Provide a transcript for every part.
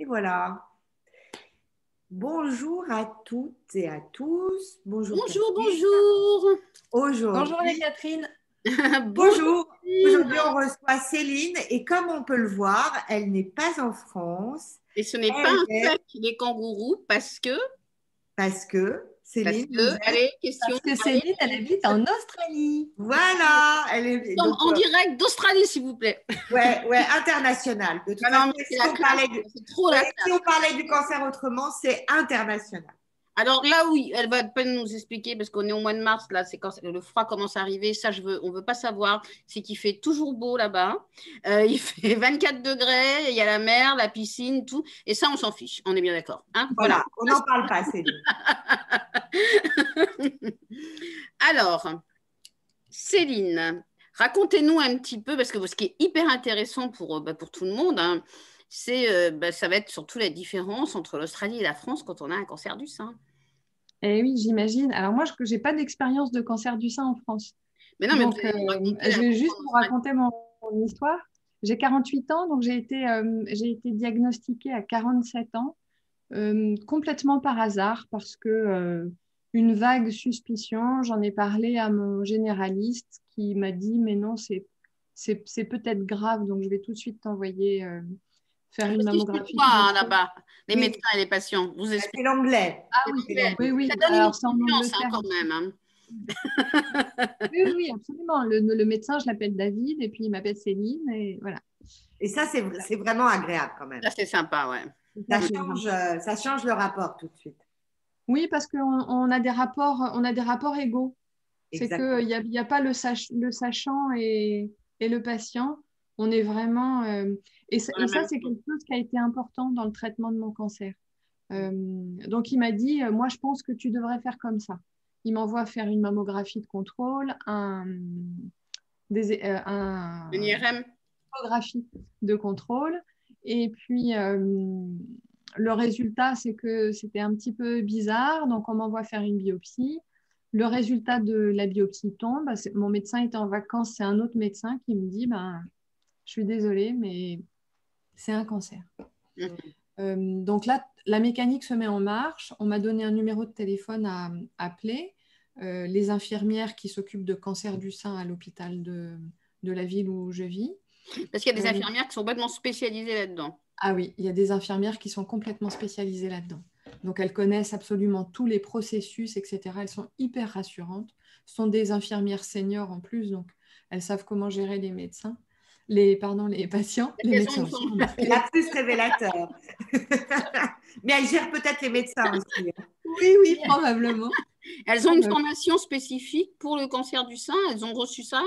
Et voilà. Bonjour à toutes et à tous. Bonjour Bonjour, Catherine. bonjour. Bonjour les Aujourd'hui, Catherine. Bonjour. bonjour. Aujourd'hui, on reçoit Céline et comme on peut le voir, elle n'est pas en France. Et ce n'est pas Elle un est fake des kangourous parce que parce Céline, vous que, êtes. allez, question. Parce que Allez, Céline, elle habite en Australie. Voilà, elle est nous sommes donc en direct d'Australie, s'il vous plaît. ouais, internationale. De toute Ah non, façon, mais c'est si la on classe, parlait c'est trop la ouais, si on classe. parlait du cancer autrement, c'est international. Alors là, oui, elle va à peine nous expliquer parce qu'on est au mois de mars, là, c'est quand le froid commence à arriver. Ça, on veut pas savoir. C'est qu'il fait toujours beau là-bas. Il fait 24 degrés, il y a la mer, la piscine, tout. Et ça, on s'en fiche. On est bien d'accord. Hein, voilà. Voilà, on n'en parle pas, Céline. Alors, Céline, racontez-nous un petit peu, parce que ce qui est hyper intéressant pour tout le monde, hein, ça va être surtout la différence entre l'Australie et la France quand on a un cancer du sein. Eh oui, j'imagine. Alors moi, je n'ai pas d'expérience de cancer du sein en France. Mais non, mais vous Donc, allez nous raconter la je vais France juste en vous Australie. raconter mon histoire. J'ai 48 ans, donc j'ai été diagnostiquée à 47 ans, complètement par hasard, parce que une vague suspicion, j'en ai parlé à mon généraliste qui m'a dit, mais non, c'est peut-être grave, donc je vais tout de suite t'envoyer faire une Parce qu'ils ne mammographie pas de hein, contrôle. là-bas, les Oui, médecins et les patients. Vous c'est expliquez. l'anglais. Ah C'est oui, C'est l'anglais. oui, l'anglais. oui. Ça donne une Alors c'est en confiance hein, Angleterre quand aussi. même. Hein. Oui, oui, oui, absolument. Le médecin, je l'appelle David et puis il m'appelle Céline et voilà. Et ça, c'est vraiment agréable quand même. Ça, c'est sympa, ouais. Ça, c'est vraiment- Ça change le rapport tout de suite. Oui, parce on on a des rapports égaux. C'est Exactement. qu'il y a pas le sachant et le patient. On est vraiment. Dans Et la ça, même c'est chose. quelque chose qui a été important dans le traitement de mon cancer. Euh, donc, il m'a dit, moi, je pense que tu devrais faire comme ça. Il m'envoie faire une mammographie de contrôle, Un IRM. tomographie de contrôle. Et puis, le résultat, c'est que c'était un petit peu bizarre. Donc, on m'envoie faire une biopsie. Le résultat de la biopsie tombe. Mon médecin était en vacances. C'est un autre médecin qui me dit, ben, je suis désolée, mais c'est un cancer. Mhm. Donc là, la mécanique se met en marche. On m'a donné un numéro de téléphone à appeler. Les infirmières qui s'occupent de cancer du sein à l'hôpital de la ville où je vis. Parce qu'il y a des Euh, infirmières qui sont complètement spécialisées là-dedans. ah oui, il y a des infirmières qui sont complètement spécialisées là-dedans. Donc elles connaissent absolument tous les processus, etc. Elles sont hyper rassurantes. Ce sont des infirmières seniors en plus, donc elles savent comment gérer les médecins, les patients, les Elles ont médecins une aussi. C'est la plus révélateur. Mais elle gère peut-être les médecins aussi, hein. Oui, oui, probablement. Elles ont une formation spécifique pour le cancer du sein. Elles ont reçu ça.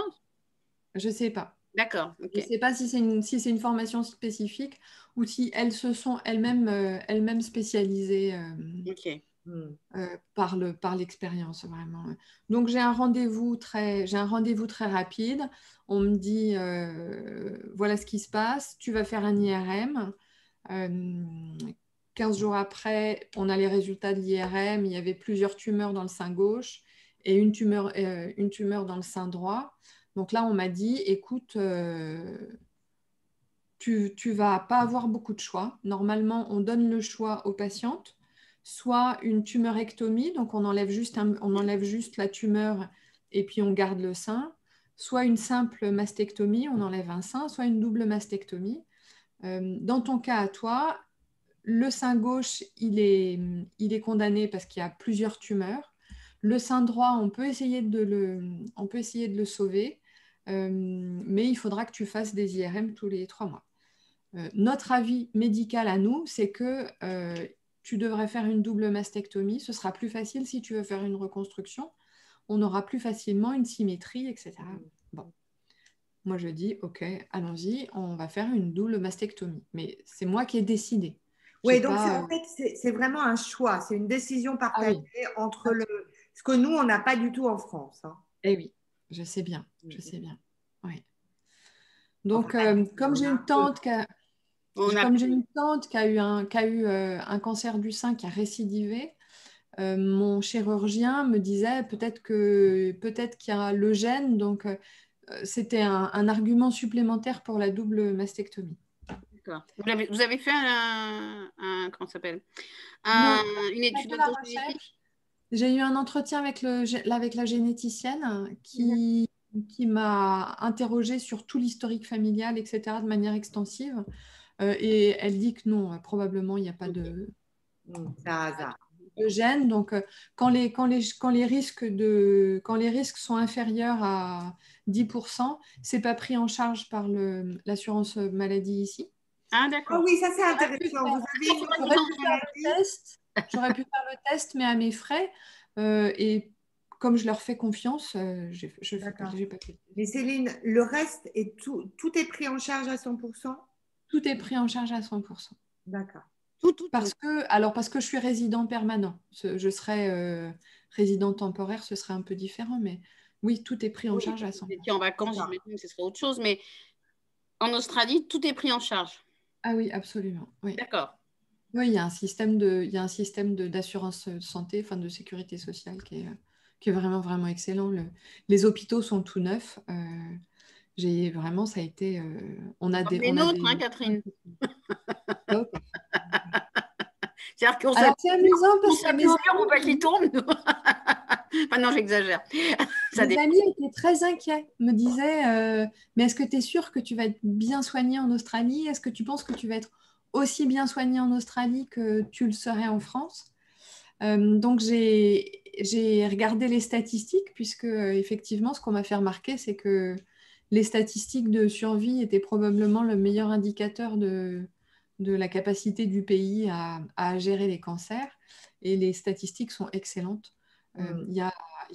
Je ne sais pas. D'accord, Je ne ok. sais pas si c'est une formation spécifique ou si elles se sont elles-mêmes spécialisées Ok. Hmm. par l'expérience, vraiment. Donc, j'ai un rendez-vous très rapide. On me dit, voilà ce qui se passe. Tu vas faire un IRM. 15 jours après, on a les résultats de l'IRM. Il y avait plusieurs tumeurs dans le sein gauche et une tumeur dans le sein droit. Donc là, on m'a dit, écoute, tu vas pas avoir beaucoup de choix. Normalement, on donne le choix aux patientes, soit une tumorectomie, donc on enlève juste la tumeur et puis on garde le sein, soit une simple mastectomie, on enlève un sein, soit une double mastectomie. Dans ton cas à toi, le sein gauche, il est condamné parce qu'il y a plusieurs tumeurs. Le sein droit, on peut essayer de le sauver, mais il faudra que tu fasses des IRM tous les 3 mois. Notre avis médical à nous, c'est que tu devrais faire une double mastectomie. Ce sera plus facile si tu veux faire une reconstruction. On aura plus facilement une symétrie, etc. Bon, moi je dis, ok, allons-y, on va faire une double mastectomie. Mais c'est moi qui ai décidé. J'ai Oui, donc pas. en fait, c'est vraiment un choix. C'est une décision Ah partagée oui, entre ce que nous, on n'a pas du tout en France, hein. eh oui, je sais bien, je sais bien. Oui. Enfin, Donc, on a un peu. On a... comme j'ai une tante qui a eu un cancer du sein qui a récidivé, mon chirurgien me disait peut-être qu'il y a le gène, donc c'était un argument supplémentaire pour la double mastectomie. D'accord. Vous avez fait comment ça s'appelle? Non, Une pas étude fait la d'androgénétique? recherche. J'ai eu un entretien avec la généticienne qui m'a interrogée sur tout l'historique familial, etc., de manière extensive. Et elle dit que non, probablement, il n'y a pas de C'est un hasard. gène. Donc, quand les risques sont inférieurs à 10%, ce n'est pas pris en charge par l'assurance maladie ici. Ah, Ah d'accord. oui, ça c'est J'aurais pu intéressant. faire, Vous avez une autre j'aurais pu faire le maladie? test. J'aurais pu faire le test, mais à mes frais. Et comme je leur fais confiance, D'accord. j'ai pas fait. Mais Céline, le reste tout est pris en charge à 100%? Tout est pris en charge à 100%. D'accord. Tout. Parce que je suis résident permanent. Je serais résident temporaire, ce serait un peu différent, mais oui, tout est pris en Oui, charge à si vous 100%. étiez en vacances, D'accord. j'imagine que ce serait autre chose, mais en Australie, tout est pris en charge. Ah oui, absolument. Oui. D'accord. Oui, il y a un système d'assurance santé, enfin de sécurité sociale qui est vraiment, vraiment excellent. Les hôpitaux sont tout neufs. Vraiment, ça a été. Comme les nôtres, hein, Catherine. Top. C'est-à-dire qu'on sait Alors, c'est amusant on parce que sait plus au mur ou pas qu'il tourne. Enfin, non, j'exagère. Ça mes dépend. amis étaient très inquiets, me disaient mais est-ce que tu es sûr que tu vas être bien soigné en Australie? Est-ce que tu penses que tu vas être aussi bien soigné en Australie que tu le serais en France? Donc, j'ai regardé les statistiques, puisque effectivement, ce qu'on m'a fait remarquer, c'est que les statistiques de survie étaient probablement le meilleur indicateur de la capacité du pays à gérer les cancers. Et les statistiques sont excellentes. Il y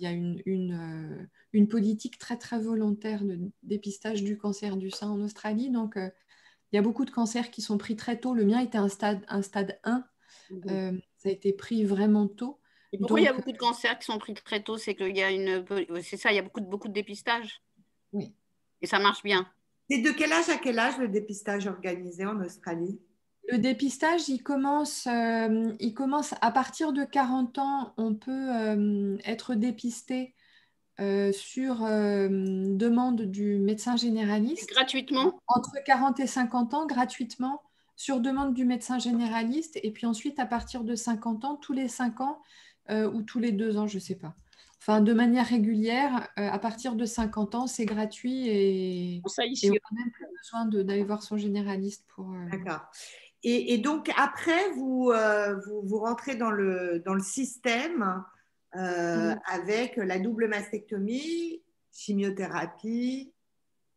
a une politique très, très volontaire de dépistage du cancer du sein en Australie. Donc, il y a beaucoup de cancers qui sont pris très tôt. Le mien était un stade 1. Ça a été pris vraiment tôt. Et pourquoi il y a Donc, beaucoup de cancers qui sont pris très tôt? C'est qu'il y a c'est ça, il y a beaucoup de dépistage. oui. Et ça marche bien. C'est de quel âge à quel âge le dépistage organisé en Australie? Le dépistage, il commence à partir de 40 ans. On peut être dépisté sur demande du médecin généraliste. Gratuitement? Entre 40 et 50 ans, gratuitement, sur demande du médecin généraliste. Et puis ensuite, à partir de 50 ans, tous les 5 ans ou tous les 2 ans, je ne sais pas. Enfin, de manière régulière, à partir de 50 ans, c'est gratuit Ça et on ici. n'a même plus besoin d'aller voir son généraliste pour. D'accord. Et donc après, vous rentrez dans le système avec la double mastectomie, chimiothérapie,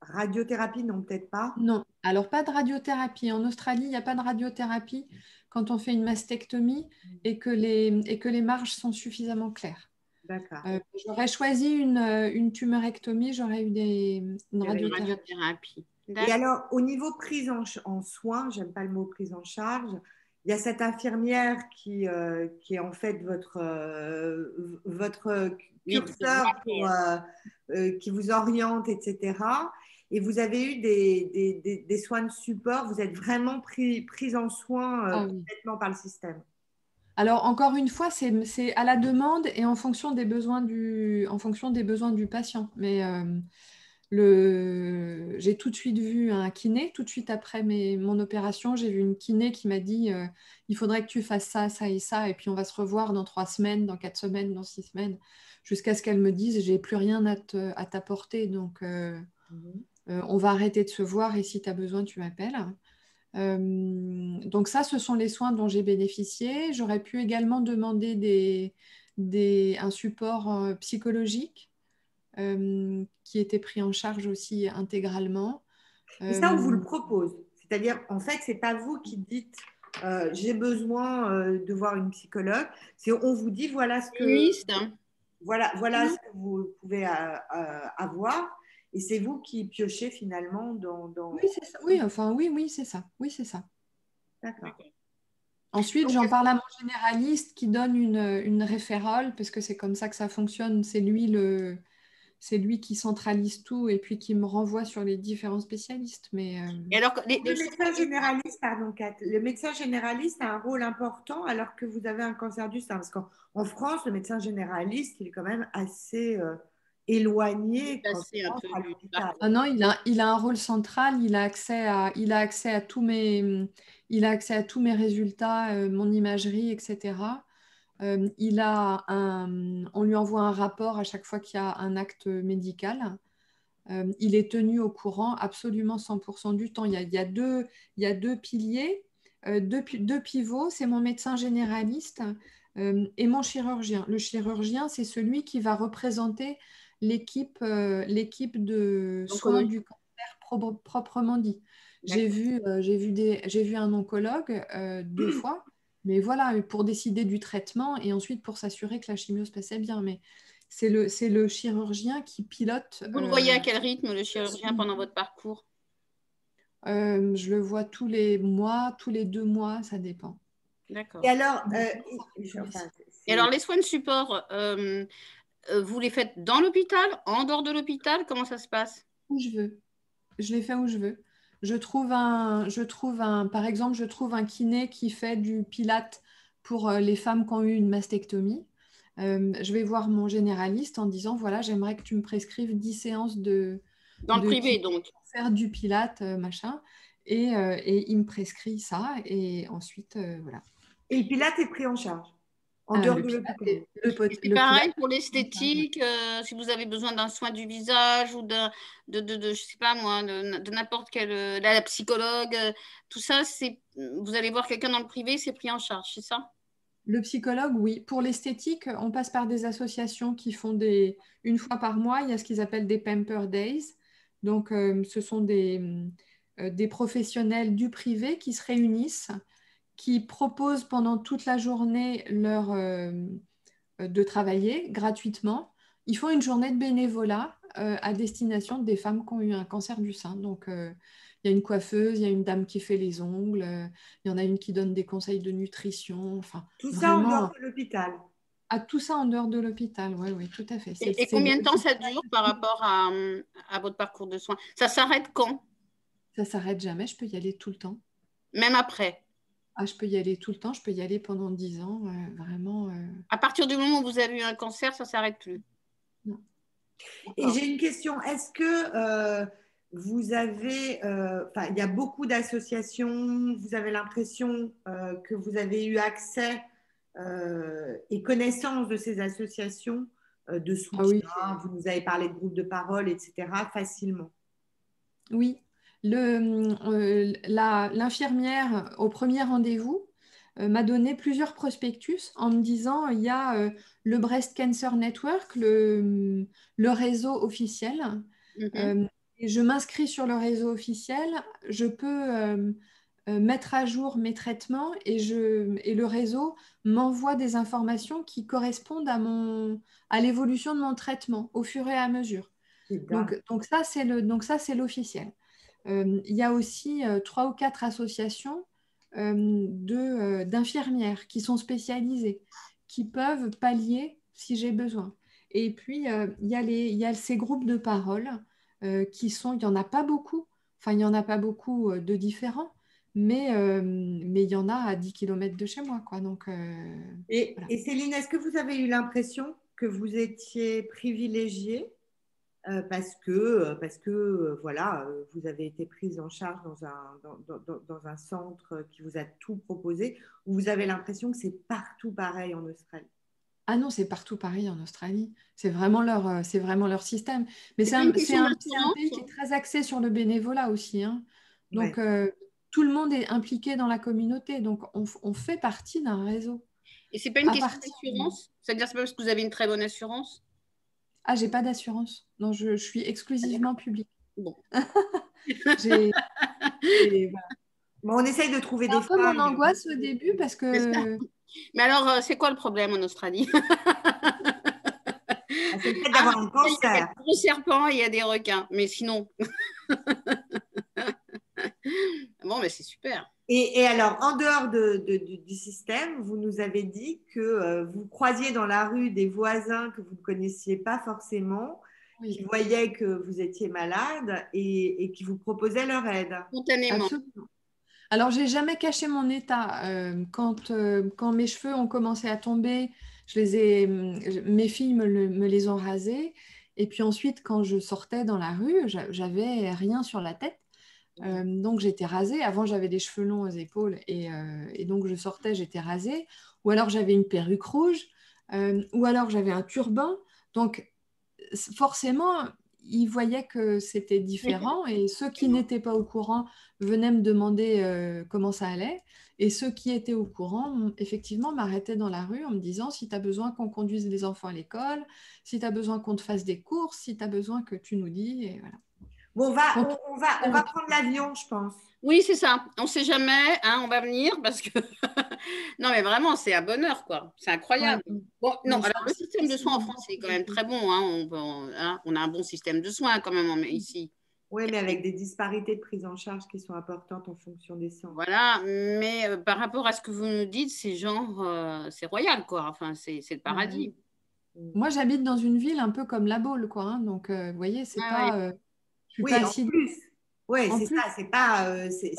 radiothérapie, non, peut-être pas. Non, alors pas de radiothérapie. En Australie, il n'y a pas de radiothérapie quand on fait une mastectomie et que les marges sont suffisamment claires. D'accord. J'aurais choisi une tumorectomie, j'aurais eu une Il y avait une radiothérapie. radiothérapie. Et D'accord. alors, au niveau prise en soins, j'aime pas le mot prise en charge, il y a cette infirmière qui est en fait votre Oui, curseur qui vous oriente, etc. Et vous avez eu des soins de support, vous êtes vraiment pris en soin Ah oui. complètement par le système. Alors, encore une fois, c'est à la demande et en fonction des besoins du patient. Mais j'ai tout de suite vu un kiné, tout de suite après mon opération, j'ai vu une kiné qui m'a dit il faudrait que tu fasses ça, ça et ça, et puis on va se revoir dans 3 semaines, dans 4 semaines, dans 6 semaines, jusqu'à ce qu'elle me dise j'ai plus rien à t'apporter, donc on va arrêter de se voir et si tu as besoin, tu m'appelles. Donc ça, ce sont les soins dont j'ai bénéficié. J'aurais pu également demander un support psychologique qui était pris en charge aussi intégralement. Et ça, on vous le Euh, propose. C'est-à-dire, en fait, c'est pas vous qui dites j'ai besoin de voir une psychologue. C'est on vous dit Une liste, hein. voilà ce que vous pouvez avoir. Et c'est vous qui piochez finalement oui, c'est ça. Oui, enfin, oui, c'est ça. Oui, c'est ça. D'accord. Ensuite, Donc, j'en parle à mon généraliste qui donne une référole, parce que c'est comme ça que ça fonctionne. C'est lui qui centralise tout et puis qui me renvoie sur les différents spécialistes. Mais Et alors, le médecin généraliste, pardon, Kat, le médecin généraliste a un rôle important alors que vous avez un cancer du sein. Parce qu'en France, le médecin généraliste, il est quand même assez, éloigné quand Passer on un rentre peu à du l'hôpital. Ah non, il a un rôle central, il a accès à il a accès à tous mes résultats, mon imagerie, etc. On lui envoie un rapport à chaque fois qu'il y a un acte médical. Il est tenu au courant absolument 100% du temps. Il y a deux piliers, deux pivots. C'est mon médecin généraliste et mon chirurgien. Le chirurgien, c'est celui qui va représenter l'équipe de soins oncologie. du cancer proprement dit. D'accord. J'ai vu un oncologue 2 fois, mais voilà, pour décider du traitement et ensuite pour s'assurer que la chimio se passait bien. Mais c'est le chirurgien qui pilote. Vous le voyez à quel rythme, le chirurgien, pendant votre parcours? Je le vois tous les mois, tous les 2 mois, ça dépend. D'accord. Et alors, Et alors, les soins de support, vous les faites dans l'hôpital, en dehors de l'hôpital? Comment ça se passe? Où je veux. Je les fais où je veux. Par exemple, je trouve un kiné qui fait du pilate pour les femmes qui ont eu une mastectomie. Je vais voir mon généraliste en disant, voilà, j'aimerais que tu me prescrives 10 séances Dans le de privé, kiné donc. pour faire du pilate, machin. Et il me prescrit ça. Et ensuite, voilà. et le Pilate est pris en charge en dehors Le de pilate, l'hôpital. Et c'est le pilate, pareil pour l'esthétique, si vous avez besoin d'un soin du visage ou je sais pas moi, de n'importe quel, la psychologue, tout ça, vous allez voir quelqu'un dans le privé, c'est pris en charge, c'est ça? le psychologue, oui. Pour l'esthétique, on passe par des associations qui font une fois par mois, il y a ce qu'ils appellent des Pamper Days. Donc, ce sont des professionnels du privé qui se réunissent, qui proposent pendant toute la journée de travailler gratuitement. Ils font une journée de bénévolat à destination des femmes qui ont eu un cancer du sein. Donc, il y a une coiffeuse, il y a une dame qui fait les ongles, il y en a une qui donne des conseils de nutrition. Enfin, Tout ça en dehors vraiment, de l'hôpital. à tout ça en dehors de l'hôpital. Oui, oui, tout à fait. Et combien de temps ça dure par rapport à votre parcours de soins? Ça s'arrête quand? Ça s'arrête jamais. Je peux y aller tout le temps. Même après? Ah, je peux y aller tout le temps. Je peux y aller pendant 10 ans. Vraiment. À partir du moment où vous avez eu un cancer, ça s'arrête plus? Non. Et j'ai une question. Est-ce que vous avez, enfin, il y a beaucoup d'associations, vous avez l'impression que vous avez eu accès et connaissance de ces associations de Ah oui, soutien, vous nous avez parlé de groupes de parole, etc., facilement. oui. L'infirmière au premier rendez-vous m'a donné plusieurs prospectus en me disant il y a le Breast Cancer Network, le réseau officiel. Mhm. Et je m'inscris sur le réseau officiel, je peux mettre à jour mes traitements et le réseau m'envoie des informations qui correspondent à l'évolution de mon traitement au fur et à mesure. C'est dingue. Donc ça, c'est l'officiel. Il y a aussi 3 ou 4 associations d'infirmières qui sont spécialisées, qui peuvent pallier si j'ai besoin. Et puis, il y a ces groupes de parole il n'y en a pas beaucoup, enfin, il n'y en a pas beaucoup de différents, mais il y en a à 10 km de chez moi, quoi. Donc, voilà. Et Céline, est-ce que vous avez eu l'impression que vous étiez privilégiée parce que voilà, vous avez été prise en charge dans un centre qui vous a tout proposé, ou vous avez l'impression que c'est partout pareil en Australie? Ah non, c'est partout pareil en Australie. C'est vraiment leur système. Mais C'est pas une c'est question un d'assurance? pays qui est très axé sur le bénévolat aussi, hein. Ouais. Donc, tout le monde est impliqué dans la communauté. Donc, on fait partie d'un réseau. Et c'est pas une À question partir... d'assurance? C'est-à-dire, c'est pas parce que vous avez une très bonne assurance? Ah, j'ai pas d'assurance. Non, je suis exclusivement publique. Bon. J'ai, voilà. Bon, on essaye de trouver C'est des un peu mon failles. angoisse au début parce N'est-ce pas? que... Mais alors, c'est quoi le problème en Australie? C'est le fait Ah, d'avoir un il y a des cancer. gros serpents et il y a des requins. Mais sinon, bon, mais c'est super. Et alors, en dehors du système, vous nous avez dit que vous croisiez dans la rue des voisins que vous ne connaissiez pas forcément, Oui, qui voyaient que vous étiez malade et qui vous proposaient leur aide. Spontanément. absolument. Alors, j'ai jamais caché mon état. Quand mes cheveux ont commencé à tomber, mes filles me les ont rasés. Et puis ensuite, quand je sortais dans la rue, j'avais rien sur la tête. Donc j'étais rasée. Avant, j'avais des cheveux longs aux épaules et donc je sortais, j'étais rasée. Ou alors j'avais une perruque rouge, ou alors j'avais un turban. Donc forcément, ils voyaient que c'était différent et ceux qui n'étaient pas au courant venaient me demander comment ça allait. Et ceux qui étaient au courant, effectivement, m'arrêtaient dans la rue en me disant si tu as besoin qu'on conduise les enfants à l'école, si tu as besoin qu'on te fasse des courses, si tu as besoin que tu nous dis. Et voilà. Bon, Donc, on va prendre l'avion, je pense. Oui, c'est ça. On ne sait jamais, hein, on va venir parce que. Non, mais vraiment, c'est un bonheur, quoi. C'est ouais, incroyable. Bon, non, mais alors le système de soins en France, c'est quand même très bon. Hein. On a un bon système de soins quand même ici. Oui, mais avec des disparités de prise en charge qui sont importantes en fonction des centres. Voilà, mais par rapport à ce que vous nous dites, c'est genre, c'est royal, quoi. Enfin, c'est le paradis. moi, j'habite dans une ville un peu comme La Baule, quoi. Hein. Donc, vous voyez, c'est Ouais, ouais. pas, je suis pas Oui, en assidue. plus. Oui, En c'est plus, ça. C'est pas, Ah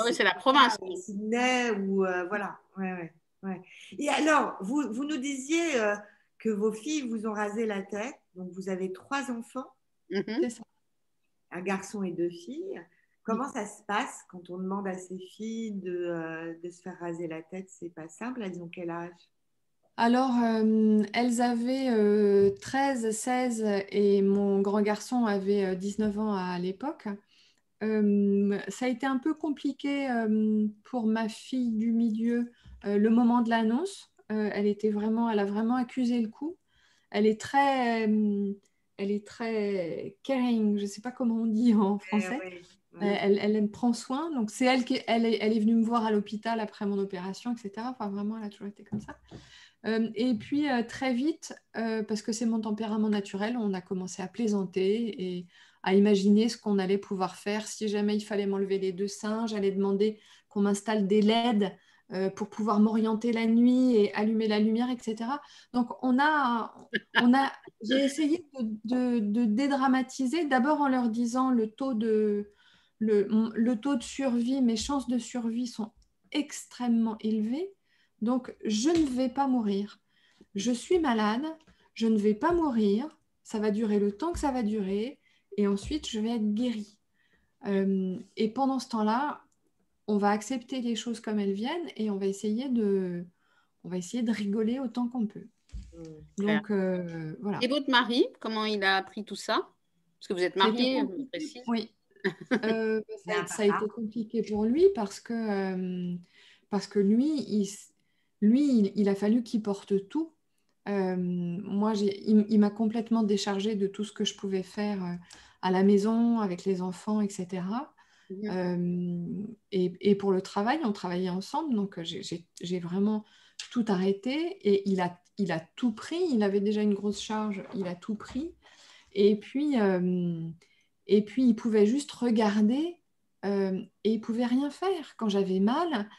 oui, c'est la pas province. Sydney ou voilà. Ouais, ouais, ouais. Et alors, vous nous disiez que vos filles vous ont rasé la tête. Donc, vous avez 3 enfants, Mhm. c'est ça. un garçon et 2 filles. Oui. Comment ça se passe quand on demande à ses filles de se faire raser la tête? C'est pas simple. Elles ont quel âge? Alors, elles avaient 13, 16 et mon grand garçon avait 19 ans à l'époque. Ça a été un peu compliqué pour ma fille du milieu le moment de l'annonce. Elle a vraiment accusé le coup. Elle est elle est très caring, je ne sais pas comment on dit en français. Oui, oui. Elle prend soin. Donc, c'est elle qui elle est venue me voir à l'hôpital après mon opération, etc. Enfin, vraiment, elle a toujours été comme ça. Et puis, très vite, parce que c'est mon tempérament naturel, on a commencé à plaisanter et à imaginer ce qu'on allait pouvoir faire. Si jamais il fallait m'enlever les 2 seins, j'allais demander qu'on m'installe des LED pour pouvoir m'orienter la nuit et allumer la lumière, etc. Donc, j'ai essayé de dédramatiser, d'abord en leur disant le taux de survie, mes chances de survie sont extrêmement élevées. Donc, je ne vais pas mourir. Je suis malade, je ne vais pas mourir. Ça va durer le temps que ça va durer. Et ensuite, je vais être guérie. Et pendant ce temps-là, on va accepter les choses comme elles viennent et on va essayer de rigoler autant qu'on peut. Claire. Donc, voilà. Et votre mari, comment il a appris tout ça? Parce que vous êtes Ça a été mariée, je compliqué. précise. Oui. Il y a un Ça a été papa. compliqué pour lui parce que lui, il a fallu qu'il porte tout. Moi, il m'a complètement déchargée de tout ce que je pouvais faire à la maison, avec les enfants, etc. Mhm. Et pour le travail, on travaillait ensemble, donc j'ai vraiment tout arrêté et il a tout pris. Il avait déjà une grosse charge, il a tout pris. Et puis, il pouvait juste regarder et il pouvait rien faire. Quand j'avais mal,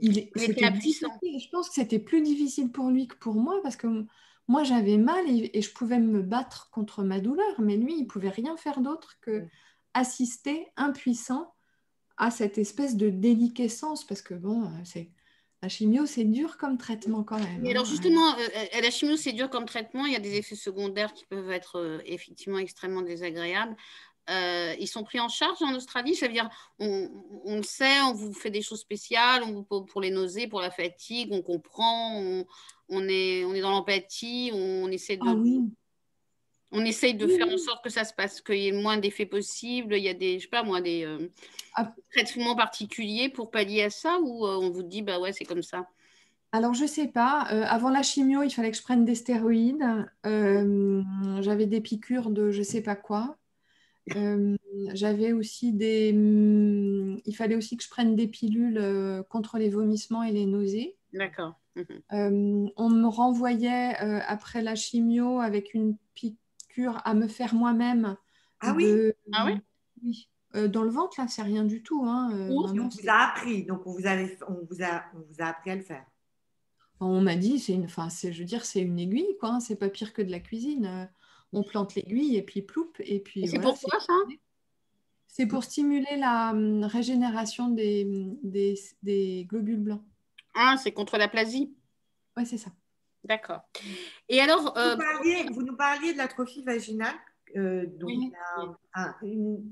Vous étiez c'était impuissant. difficile. Je pense que c'était plus difficile pour lui que pour moi parce que moi, j'avais mal et je pouvais me battre contre ma douleur, mais lui, il pouvait rien faire d'autre que assister impuissant à cette espèce de déliquescence parce que bon, la chimio, c'est dur comme traitement quand même. Mais alors Hein. justement, la chimio, c'est dur comme traitement. Il y a des effets secondaires qui peuvent être effectivement extrêmement désagréables. Ils sont pris en charge en Australie. Ça veut dire, on le sait, on vous fait des choses spéciales pour les nausées, pour la fatigue, on comprend, on est dans l'empathie, Ah oui. on essaye de Oui, faire en oui. sorte que ça se passe, qu'il y ait le moins d'effets possible. Il y a des, je sais pas moi, des Ah, traitements particuliers pour pallier à ça ou on vous dit, bah ouais, c'est comme ça. alors, je sais pas. Avant la chimio, il fallait que je prenne des stéroïdes. J'avais des piqûres de je sais pas quoi. Euh, J'avais aussi il fallait aussi que je prenne des pilules contre les vomissements et les nausées. D'accord. Mhm. On me renvoyait après la chimio avec une piqûre à me faire moi-même Ah oui? de Ah ouais? oui. Dans le ventre, là, c'est rien du tout. Hein. Où? Et on Vraiment, vous a appris, donc on vous a appris à le faire. on m'a dit, je veux dire, c'est une aiguille, quoi. Hein. C'est pas pire que de la cuisine. On plante l'aiguille et puis ploup, et Et puis c'est voilà. pourquoi ça? C'est pour stimuler la régénération des globules blancs. Ah, c'est contre l'aplasie. Ouais, c'est ça. D'accord. Et alors, Vous nous parliez de l'atrophie vaginale, donc oui,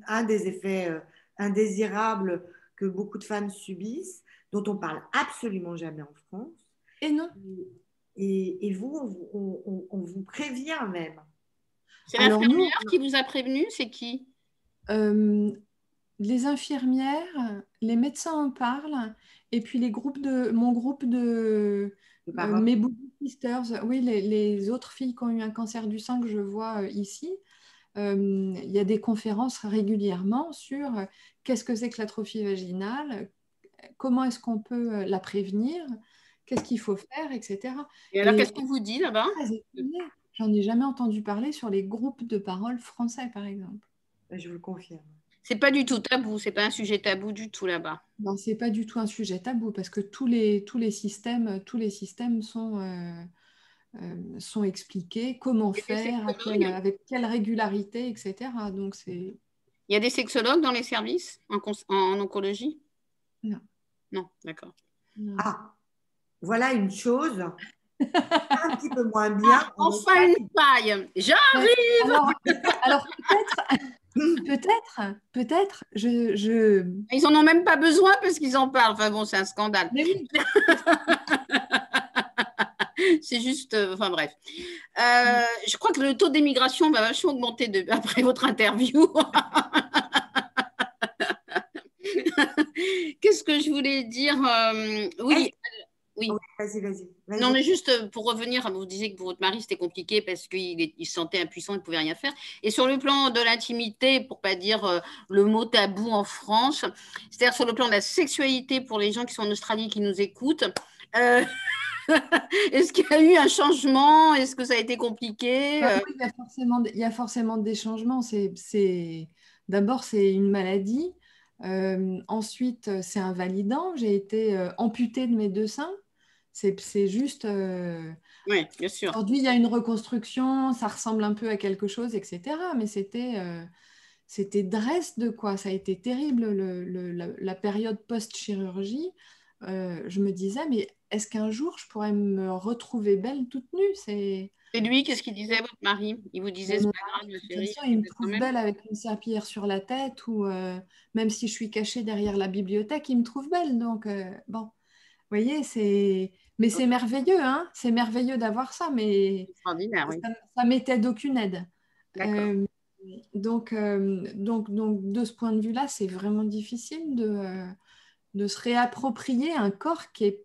un des effets indésirables que beaucoup de femmes subissent, dont on parle absolument jamais en France. Et non. Et vous, on vous prévient même. c'est Alors, l'infirmière qui vous a prévenu, c'est qui? Les infirmières, les médecins en parlent, et puis mon groupe de mes Boogie Sisters, oui, les autres filles qui ont eu un cancer du sein que je vois ici, il y a des conférences régulièrement sur qu'est-ce que c'est que l'atrophie vaginale, comment est-ce qu'on peut la prévenir, qu'est-ce qu'il faut faire, etc. Et alors, qu'est-ce qu'on vous dit là-bas? J'en ai jamais entendu parler sur les groupes de parole français, par exemple. Je vous le confirme. C'est pas du tout tabou, c'est pas un sujet tabou du tout là-bas. Non, c'est pas du tout un sujet tabou parce que tous les systèmes sont expliqués, comment faire, avec quelle régularité, etc. Donc c'est. Il y a des sexologues dans les services en oncologie? Non. Non, d'accord. Ah, voilà une chose un petit peu moins bien. Enfin une paille, j'arrive. Alors peut-être, Ils en ont même pas besoin parce qu'ils en parlent. Enfin bon, c'est un scandale. Mais oui. C'est juste, enfin bref. Je crois que le taux d'émigration va vachement augmenter après votre interview. Qu'est-ce que je voulais dire? Oui. Oui. Vas-y. Non, mais juste pour revenir, vous disiez que pour votre mari, c'était compliqué parce qu'il se sentait impuissant, il ne pouvait rien faire. Et sur le plan de l'intimité, pour ne pas dire le mot tabou en France, c'est-à-dire sur le plan de la sexualité pour les gens qui sont en Australie, qui nous écoutent, est-ce qu'il y a eu un changement? Est-ce que ça a été compliqué? Oui, il y a forcément des changements. D'abord, c'est une maladie. Ensuite, c'est invalidant. J'ai été amputée de mes 2 seins. C'est juste. Oui, bien sûr. Aujourd'hui, il y a une reconstruction, ça ressemble un peu à quelque chose, etc. Mais c'était Dresde, quoi. Ça a été terrible, la période post-chirurgie. Je me disais, mais est-ce qu'un jour, je pourrais me retrouver belle toute nue? Et lui, qu'est-ce qu'il disait, votre mari? Il vous disait, c'est pas grave, chérie. Il me trouve belle avec une serpillière sur la tête, ou même si je suis cachée derrière la bibliothèque, il me trouve belle. Donc, bon, vous voyez, mais c'est merveilleux, hein, c'est merveilleux d'avoir ça, mais extraordinaire, oui. Ça m'était d'aucune aide. Donc, de ce point de vue-là, c'est vraiment difficile de se réapproprier un corps qui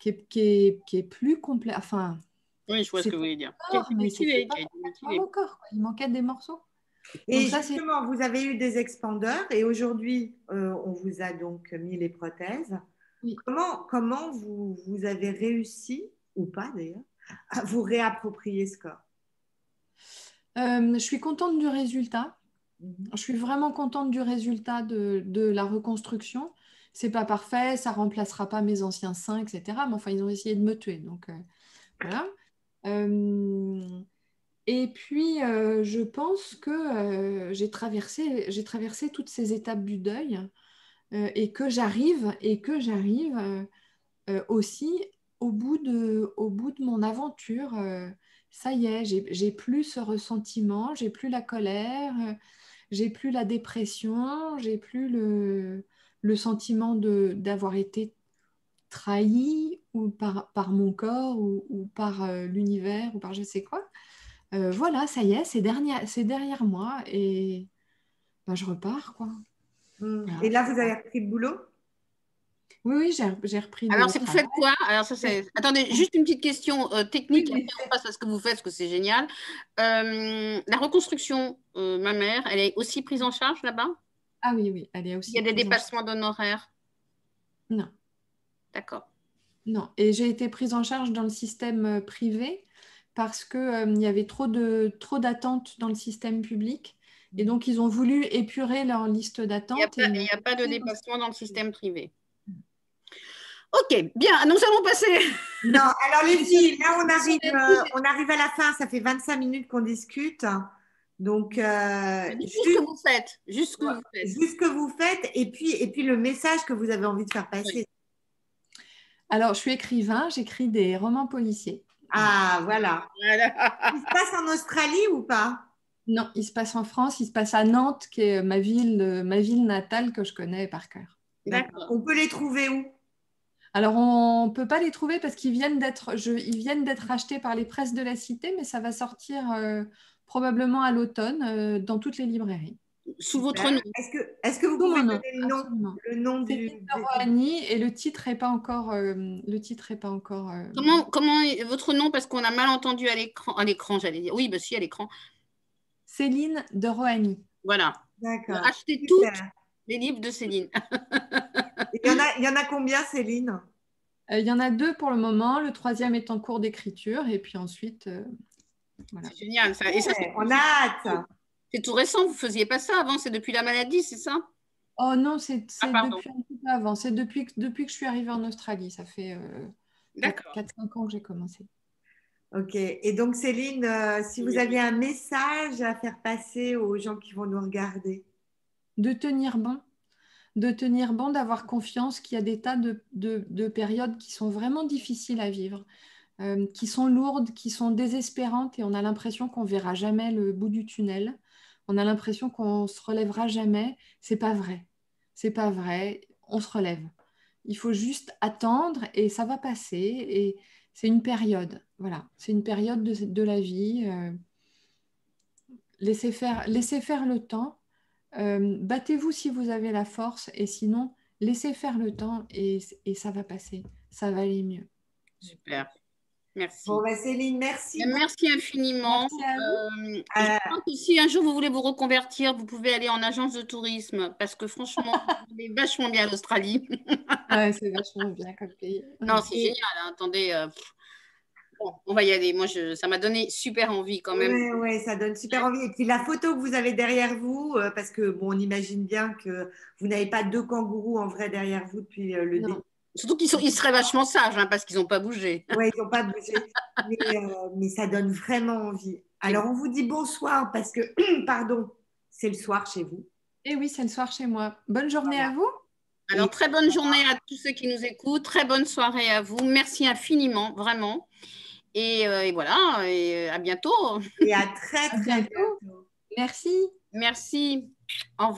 est plus complet. Enfin, oui, je vois ce que vous voulez dire. Il manquait des morceaux. Et donc, justement, vous avez eu des expandeurs et aujourd'hui, on vous a donc mis les prothèses. Oui. Comment vous avez réussi, ou pas d'ailleurs, à vous réapproprier ce corps? Je suis contente du résultat. Je suis vraiment contente du résultat de la reconstruction. C'est pas parfait, ça remplacera pas mes anciens seins, etc. Mais enfin, ils ont essayé de me tuer, donc voilà. Et puis, je pense que j'ai traversé toutes ces étapes du deuil et que j'arrive aussi au bout de mon aventure. Ça y est, j'ai plus ce ressentiment, j'ai plus la colère, j'ai plus la dépression, j'ai plus le sentiment d'avoir été trahi ou par mon corps ou par l'univers ou par je sais quoi. Voilà, ça y est, c'est derrière moi et ben, je repars, quoi. Voilà. Et là, vous avez repris le boulot? Oui, j'ai repris le Alors, vous faites quoi? Alors, ça, attendez, juste une petite question technique, oui, après on passe à ce que vous faites, parce que c'est génial. La reconstruction mammaire, elle est aussi prise en charge là-bas? Ah oui, elle est aussi. Il y a des dépassements d'honoraires? Non. D'accord. Non, et j'ai été prise en charge dans le système privé parce qu'il y avait trop d'attentes dans le système public. Et donc, ils ont voulu épurer leur liste d'attente. Il n'y a pas de dépassement dans le système privé. Ok, bien, nous allons passer. Non, alors les filles, là on arrive à la fin, ça fait 25 minutes qu'on discute. Donc, juste ce que vous faites. Juste ce que vous faites et puis le message que vous avez envie de faire passer. Oui. Alors, je suis écrivain, j'écris des romans policiers. Ah, voilà. Voilà. Il se passe en Australie ou pas? Non, il se passe en France, il se passe à Nantes, qui est ma ville natale que je connais par cœur. D'accord. D'accord. On peut les trouver où? Alors, on ne peut pas les trouver parce ils viennent d'être achetés par les presses de la Cité, mais ça va sortir probablement à l'automne dans toutes les librairies. Sous votre Super. nom. Est-ce que vous Tout pouvez mon nom, donner absolument. le nom C'est Lynn de Rohani et le titre n'est pas encore. Comment est votre nom? Parce qu'on a mal entendu à l'écran, j'allais dire. Oui, bah si, à l'écran. Céline de Rohani. Voilà. D'accord. Achetez tous Super. les livres de Céline. Il y en a combien, Céline? Il y en a 2 pour le moment, le troisième est en cours d'écriture et puis ensuite, voilà. C'est génial, ça. Et ça, Ouais, on a hâte. c'est tout récent. Vous ne faisiez pas ça avant. C'est depuis la maladie, c'est ça? Oh non, c'est Ah, pardon. depuis un petit peu avant. C'est depuis que je suis arrivée en Australie. Ça fait D'accord. 4-5 ans que j'ai commencé. Ok. Et donc, Céline, si vous aviez un message à faire passer aux gens qui vont nous regarder. De tenir bon, d'avoir confiance qu'il y a des tas de périodes qui sont vraiment difficiles à vivre, qui sont lourdes, qui sont désespérantes et on a l'impression qu'on verra jamais le bout du tunnel. On a l'impression qu'on se relèvera jamais. C'est pas vrai. C'est pas vrai. On se relève. Il faut juste attendre et ça va passer. Et c'est une période. Voilà. C'est une période de la vie. Laissez faire le temps. Battez-vous si vous avez la force et sinon, laissez faire le temps et ça va passer. Ça va aller mieux. Super. Bon, Merci. bah, Céline, merci beaucoup. Merci infiniment. Merci à vous. Je crois que si un jour vous voulez vous reconvertir, vous pouvez aller en agence de tourisme parce que franchement, vous est vachement bien l'Australie. Ouais, c'est vachement bien comme pays. Non, c'est Et, génial, hein. Attendez, bon, on va y aller. Moi, ça m'a donné super envie quand même. ouais, ouais, ça donne super envie. Et puis la photo que vous avez derrière vous, parce que bon, on imagine bien que vous n'avez pas deux kangourous en vrai derrière vous depuis le début. Non. Surtout ils seraient vachement sages hein, parce qu'ils n'ont pas bougé. Ouais, ils n'ont pas bougé, mais ça donne vraiment envie. Alors on vous dit bonsoir parce que, pardon, c'est le soir chez vous. Et oui, c'est le soir chez moi. Bonne journée à Voilà. vous. Alors, Et, très bonne journée à tous ceux qui nous écoutent. Très bonne soirée à vous. Merci infiniment, vraiment. Et voilà, et à bientôt. et à très À très bientôt. bientôt. Merci. Merci. Au revoir.